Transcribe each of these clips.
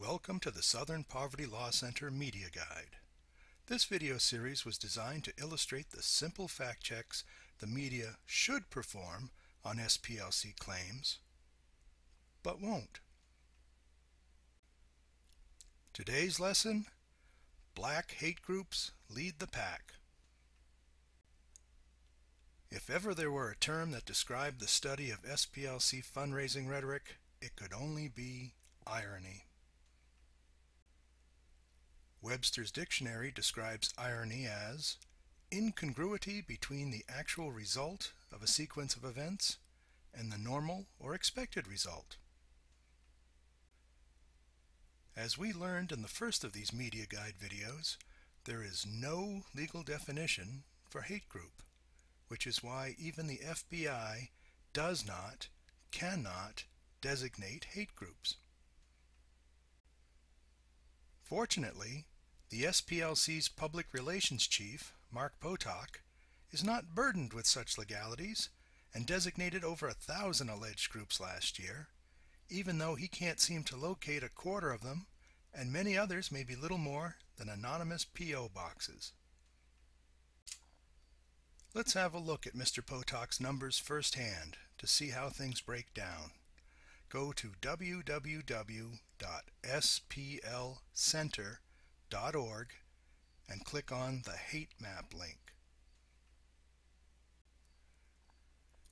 Welcome to the Southern Poverty Law Center Media Guide. This video series was designed to illustrate the simple fact checks the media should perform on SPLC claims, but won't. Today's lesson: Black hate groups lead the pack. If ever there were a term that described the study of SPLC fundraising rhetoric, it could only be irony. Webster's Dictionary describes irony as incongruity between the actual result of a sequence of events and the normal or expected result. As we learned in the first of these media guide videos, there is no legal definition for hate group, which is why even the FBI does not, cannot designate hate groups. Fortunately, the SPLC's public relations chief, Mark Potok, is not burdened with such legalities and designated over 1,000 alleged groups last year, even though he can't seem to locate a quarter of them, and many others may be little more than anonymous P.O. boxes. Let's have a look at Mr. Potok's numbers firsthand to see how things break down. Go to www.splcenter.org and click on the Hate Map link.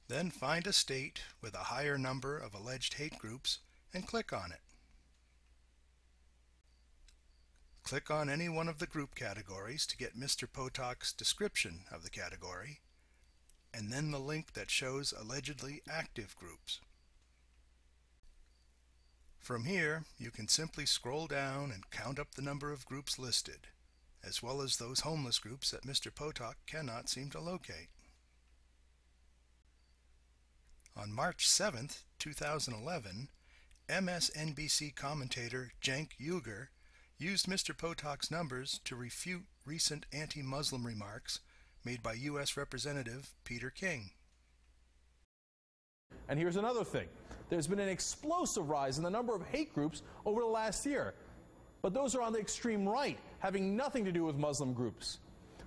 Then find a state with a higher number of alleged hate groups and click on it. Click on any one of the group categories to get Mr. Potok's description of the category, and then the link that shows allegedly active groups. From here, you can simply scroll down and count up the number of groups listed, as well as those homeless groups that Mr. Potok cannot seem to locate. On March 7, 2011, MSNBC commentator Cenk Uygur used Mr. Potok's numbers to refute recent anti-Muslim remarks made by U.S. Representative Peter King. And here's another thing. There's been an explosive rise in the number of hate groups over the last year. But those are on the extreme right, having nothing to do with Muslim groups.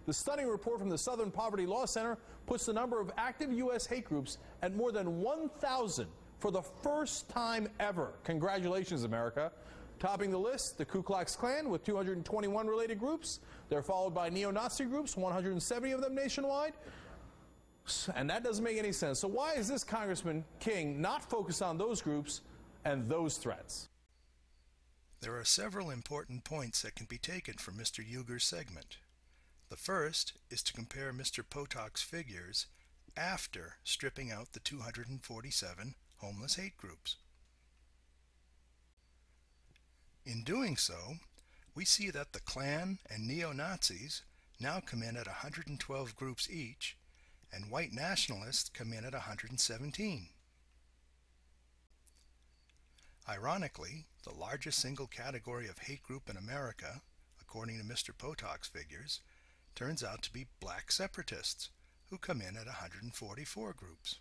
The stunning report from the Southern Poverty Law Center puts the number of active U.S. hate groups at more than 1,000 for the first time ever. Congratulations, America. Topping the list, the Ku Klux Klan with 221 related groups. They're followed by neo-Nazi groups, 170 of them nationwide. And that doesn't make any sense. So why is this Congressman King not focused on those groups and those threats? There are several important points that can be taken from Mr. Uygur's segment. The first is to compare Mr. Potok's figures after stripping out the 247 homeless hate groups. In doing so, we see that the Klan and neo-Nazis now come in at 112 groups each, and white nationalists come in at 117. Ironically, the largest single category of hate group in America, according to Mr. Potok's figures, turns out to be black separatists, who come in at 144 groups.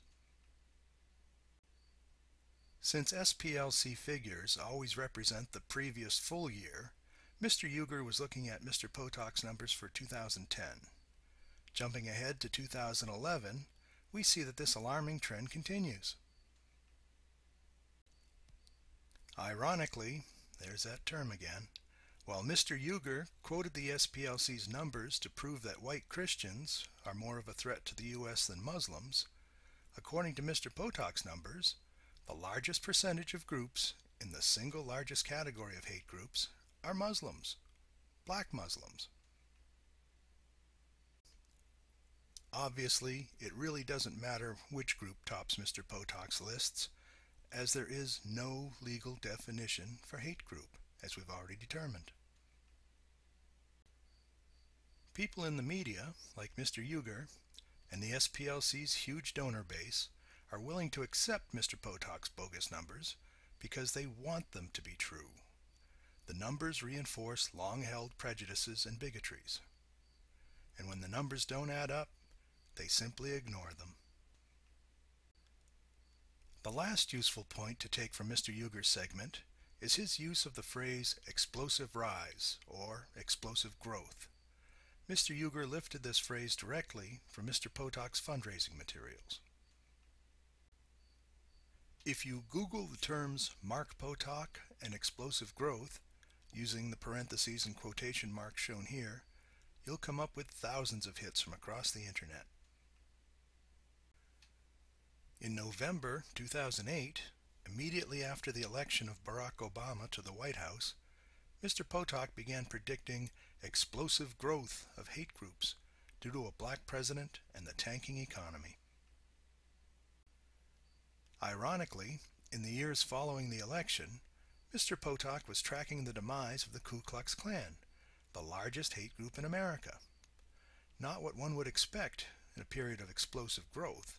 Since SPLC figures always represent the previous full year, Mr. Uygur was looking at Mr. Potok's numbers for 2010. Jumping ahead to 2011, we see that this alarming trend continues. Ironically, there's that term again, while Mr. Uygur quoted the SPLC's numbers to prove that white Christians are more of a threat to the U.S. than Muslims, according to Mr. Potok's numbers, the largest percentage of groups in the single largest category of hate groups are Muslims, black Muslims. Obviously, it really doesn't matter which group tops Mr. Potok's lists, as there is no legal definition for hate group, as we've already determined. People in the media, like Mr. Uygur, and the SPLC's huge donor base, are willing to accept Mr. Potok's bogus numbers because they want them to be true. The numbers reinforce long-held prejudices and bigotries. And when the numbers don't add up, they simply ignore them. The last useful point to take from Mr. Uygur's segment is his use of the phrase explosive rise or explosive growth. Mr. Uger lifted this phrase directly from Mr. Potok's fundraising materials. If you Google the terms Mark Potok and explosive growth, using the parentheses and quotation marks shown here, you'll come up with thousands of hits from across the internet. In November 2008, immediately after the election of Barack Obama to the White House, Mr. Potok began predicting explosive growth of hate groups due to a black president and the tanking economy. Ironically, in the years following the election, Mr. Potok was tracking the demise of the Ku Klux Klan, the largest hate group in America. Not what one would expect in a period of explosive growth.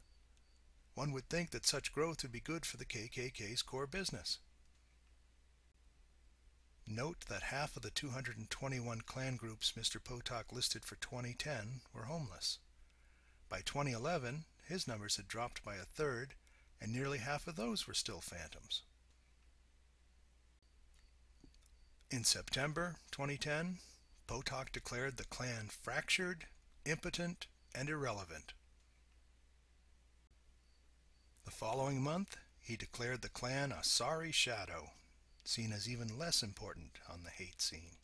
One would think that such growth would be good for the KKK's core business. Note that half of the 221 Klan groups Mr. Potok listed for 2010 were homeless. By 2011, his numbers had dropped by a third, and nearly half of those were still phantoms. In September 2010, Potok declared the Klan fractured, impotent, and irrelevant. The following month, he declared the Klan a sorry shadow, seen as even less important on the hate scene.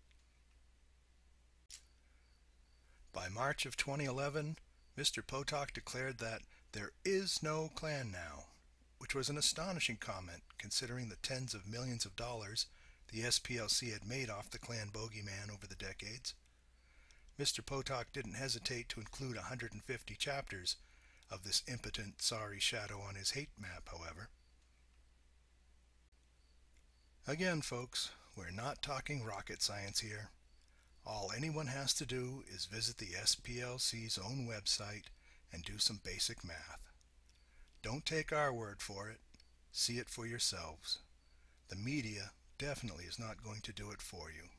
By March of 2011, Mr. Potok declared that there is no Klan now, which was an astonishing comment considering the tens of millions of dollars the SPLC had made off the Klan bogeyman over the decades. Mr. Potok didn't hesitate to include 150 chapters of this impotent, sorry shadow on his hate map, however. Again, folks, we're not talking rocket science here. All anyone has to do is visit the SPLC's own website and do some basic math. Don't take our word for it. See it for yourselves. The media definitely is not going to do it for you.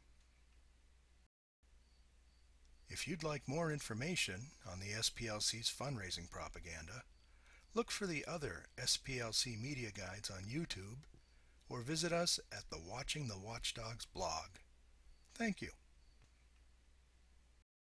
If you'd like more information on the SPLC's fundraising propaganda, look for the other SPLC Media Guides on YouTube or visit us at the Watching the Watchdogs blog. Thank you.